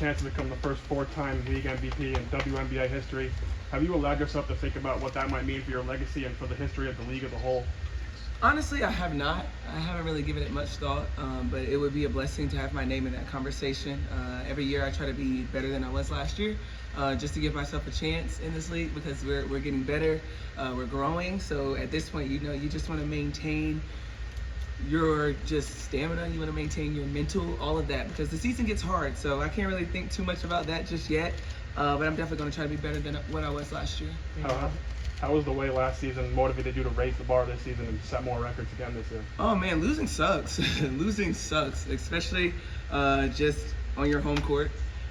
chance to become the first four-time league MVP in WNBA history. Have you allowed yourself to think about what that might mean for your legacy and for the history of the league as a whole? Honestly, I have not. I haven't really given it much thought, but it would be a blessing to have my name in that conversation. Every year I try to be better than I was last year, just to give myself a chance in this league because we're getting better, we're growing. So at this point, you just want to maintain your just stamina, you want to maintain your mental, all of that, because the season gets hard. So I can't really think too much about that just yet, but I'm definitely going to try to be better than what I was last year. How was the way last season motivated you to raise the bar this season and set more records again this year? Oh man, losing sucks. Losing sucks, especially just on your home court.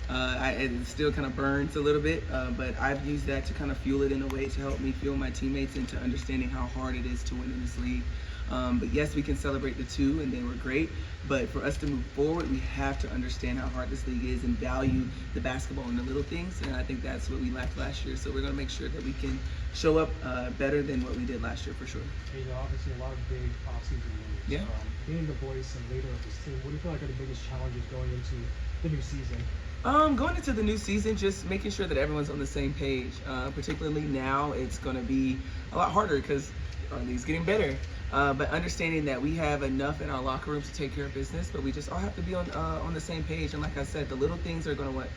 It still kind of burns a little bit, but I've used that to kind of fuel it in a way to help me fuel my teammates into understanding how hard it is to win in this league. But yes, we can celebrate the two, and they were great. But for us to move forward, we have to understand how hard this league is and value the basketball and the little things. And I think that's what we lacked last year. So we're going to make sure that we can show up better than what we did last year for sure. Hey, obviously a lot of big offseason moves. Yeah. Being the voice and leader of this team, what do you feel like are the biggest challenges going into the new season? Going into the new season, just making sure that everyone's on the same page. Particularly now, it's going to be a lot harder because our league's getting better. But understanding that we have enough in our locker room to take care of business, but we just all have to be on the same page. And like I said, the little things are going to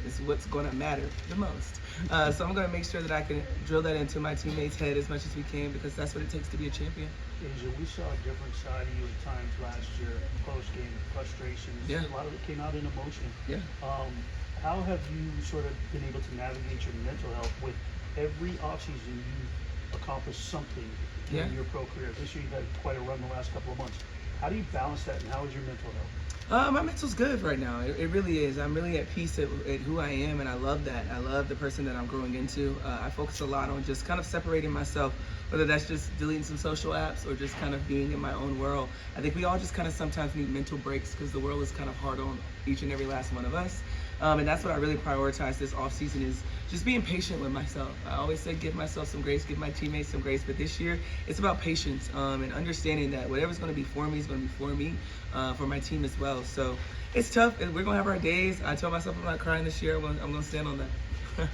is what's going to matter the most. So I'm going to make sure that I can drill that into my teammates' head as much as we can, because that's what it takes to be a champion. Asia, we saw a different side of you at times last year, post-game frustrations. Yeah. A lot of it came out in emotion. Yeah. How have you sort of been able to navigate your mental health with every offseason you've accomplished something in your pro career? This year you've had quite a run the last couple of months. How do you balance that, and how is your mental health? My mental's good right now. It really is. I'm really at peace at who I am, and I love that. I love the person that I'm growing into. I focus a lot on just kind of separating myself, whether that's just deleting some social apps or just kind of being in my own world. I think we all just kind of sometimes need mental breaks because the world is kind of hard on each and every last one of us. And that's what I really prioritize this off season, is just being patient with myself. I always say give myself some grace, give my teammates some grace, but this year it's about patience and understanding that whatever's going to be for me is going to be for me, for my team as well. So it's tough, and we're going to have our days. I told myself I'm not crying this year. I'm going to stand on that.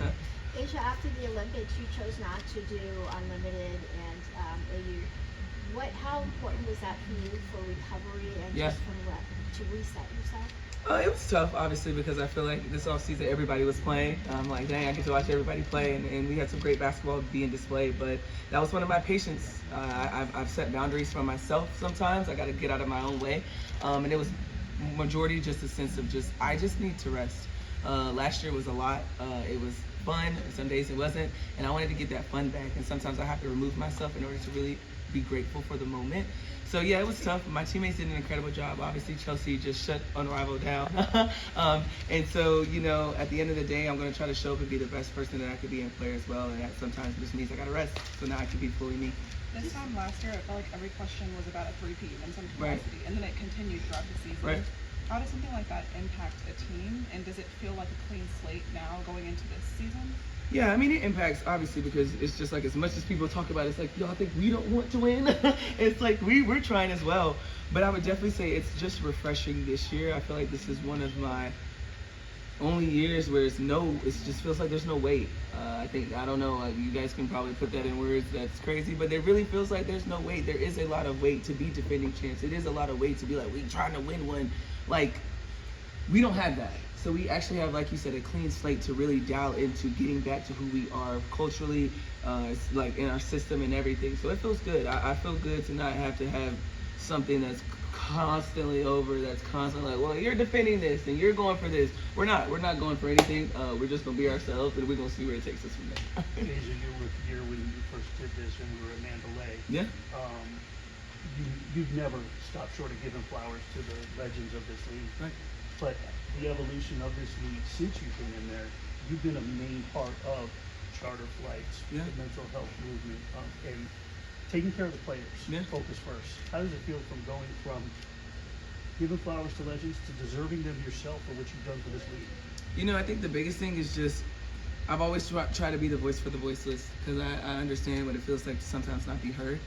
Asia, after the Olympics, you chose not to do unlimited and AU. How important was that for you for recovery and just to reset yourself? It was tough, obviously, because I feel like this offseason everybody was playing. I'm like, dang, I get to watch everybody play, and we had some great basketball being displayed. But that was one of my patience. I've set boundaries for myself sometimes. I got to get out of my own way. And it was majority just a sense of I just need to rest. Last year was a lot. It was fun. Some days it wasn't. And I wanted to get that fun back. And sometimes I have to remove myself in order to really be grateful for the moment. So yeah, it was tough. My teammates did an incredible job. Obviously, Chelsea just shut Unrivaled down. And so, at the end of the day, I'm going to try to show up and be the best person that I could be in player as well. And that sometimes just means I got to rest. So now I can be fully me. This time last year, it felt like every question was about a three-peat in some capacity, and then it continued throughout the season. Right. How does something like that impact a team, and does it feel like a clean slate now going into this season? Yeah, I mean, it impacts, obviously, because it's just like, as much as people talk about it, it's like, y'all think we don't want to win? It's like, we're trying as well. But I would definitely say it's just refreshing this year. I feel like this is one of my only years where it just feels like there's no weight. I don't know, you guys can probably put that in words, that's crazy, but it really feels like there's no weight. There is a lot of weight to be defending champs. It is a lot of weight to be like, we trying to win one. Like, we don't have that. So we actually have, like you said, a clean slate to really dial into getting back to who we are culturally, like in our system and everything. So it feels good. I feel good to not have to have something that's constantly that's constantly like, well, you're defending this and you're going for this. We're not going for anything. We're just gonna be ourselves, and we're gonna see where it takes us from there. Asia, you were here when you first did this, and we were at Mandalay. Yeah. You've never stopped short of giving flowers to the legends of this league. Right. But the evolution of this league since you've been in there, you've been a main part of charter flights, the mental health movement, and taking care of the players, focus first. How does it feel from going from giving flowers to legends to deserving them yourself for what you've done for this league? I think the biggest thing is just, I've always tried to be the voice for the voiceless, because I understand what it feels like to sometimes not be heard.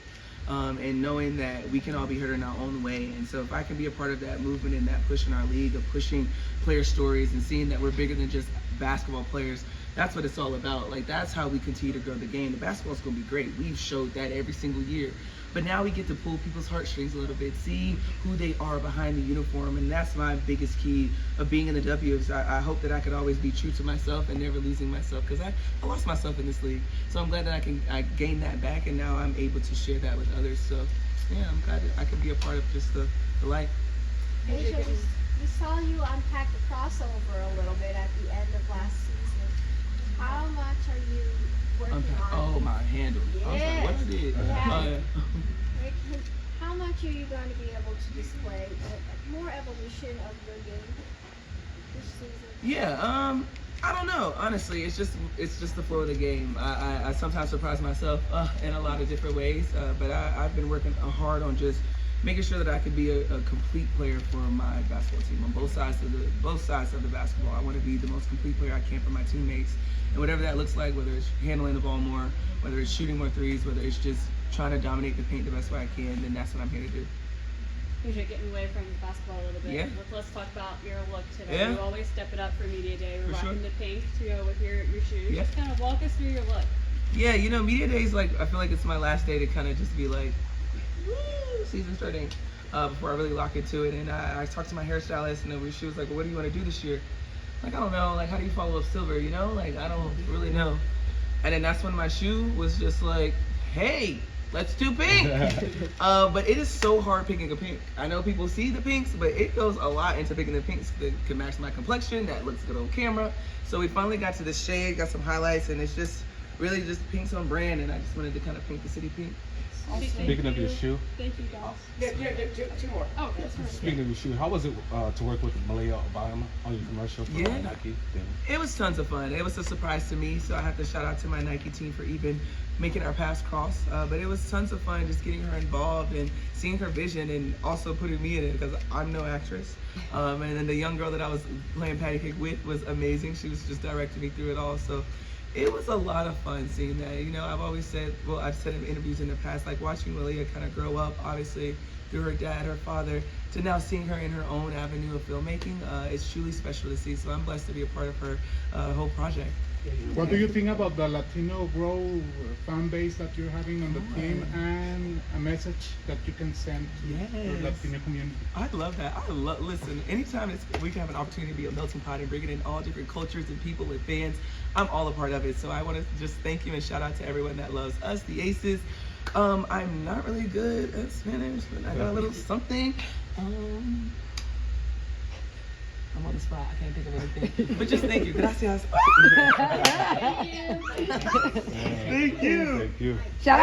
and knowing that we can all be heard in our own way. And so if I can be a part of that movement and that push in our league of pushing player stories and seeing that we're bigger than just basketball players, that's what it's all about. Like, that's how we continue to grow the game. The basketball's gonna be great. We've showed that every single year. But now we get to pull people's heartstrings a little bit, see who they are behind the uniform, and that's my biggest key of being in the W's. I hope that I could always be true to myself and never losing myself, because I lost myself in this league. So I'm glad that I gained that back, and now I'm able to share that with others. So yeah, I'm glad that I could be a part of just the life. Asia, we saw you unpack the crossover a little bit at the end of last season. How much are you working on? Oh, my handle. Yes. I was like, what I did? Yeah. How much are you going to be able to display more evolution of your game this season? Yeah, I don't know. Honestly, it's just the flow of the game. I sometimes surprise myself in a lot of different ways, but I've been working hard on just making sure that I could be a complete player for my basketball team on both sides of the basketball. I want to be the most complete player I can for my teammates, and whatever that looks like, whether it's handling the ball more, whether it's shooting more threes, whether it's just trying to dominate the paint the best way I can, then that's what I'm here to do. Usually getting away from basketball a little bit. Yeah. Let's talk about your look today. Yeah. You always step it up for Media Day. We're For rocking sure. the pink to go with your shoes. Yeah. Just kind of walk us through your look. Yeah, Media Day is like, I feel like it's my last day to kind of just be like, woo, season starting, before I really lock into it. And I talked to my hairstylist, and then she was like, well, what do you want to do this year? Like, I don't know, like, how do you follow up silver, Like, I don't really know. And then that's when my shoe was just like, hey, let's do pink. But it is so hard picking a pink. I know people see the pinks, but it goes a lot into picking the pinks that can match my complexion, that looks good on camera. So we finally got to this shade, got some highlights, and it's just really just pinks on brand, and I just wanted to kind of paint the city pink. Speaking of your shoe, Thank you, guys. Two more. Oh, that's right. speaking of your shoe, how was it to work with Malia Obama on your commercial for Yeah. Nike? It was tons of fun. It was a surprise to me, so I have to shout out to my Nike team for even making our paths cross. But it was tons of fun just getting her involved and seeing her vision, and also putting me in it because I'm no actress. And then the young girl that I was playing patty cake with was amazing. She was just directing me through it all. So it was a lot of fun seeing that. I've always said, well, I've said in interviews in the past, like watching Malia kind of grow up, obviously through her dad, her father, to now seeing her in her own avenue of filmmaking. It's truly special to see. So I'm blessed to be a part of her whole project. What do you think about the Latino Grow fan base that you're having on the team, and a message that you can send to your Yes. Latino community? I love that. Listen, anytime we can have an opportunity to be a melting pot and bringing in all different cultures and people and fans, I'm all a part of it. So I want to just thank you and shout out to everyone that loves us, the Aces. I'm not really good at Spanish, but I got a little something. I'm on the spot. I can't think of anything. But just thank you. Gracias. Thank you. Thank you. Thank you. Shout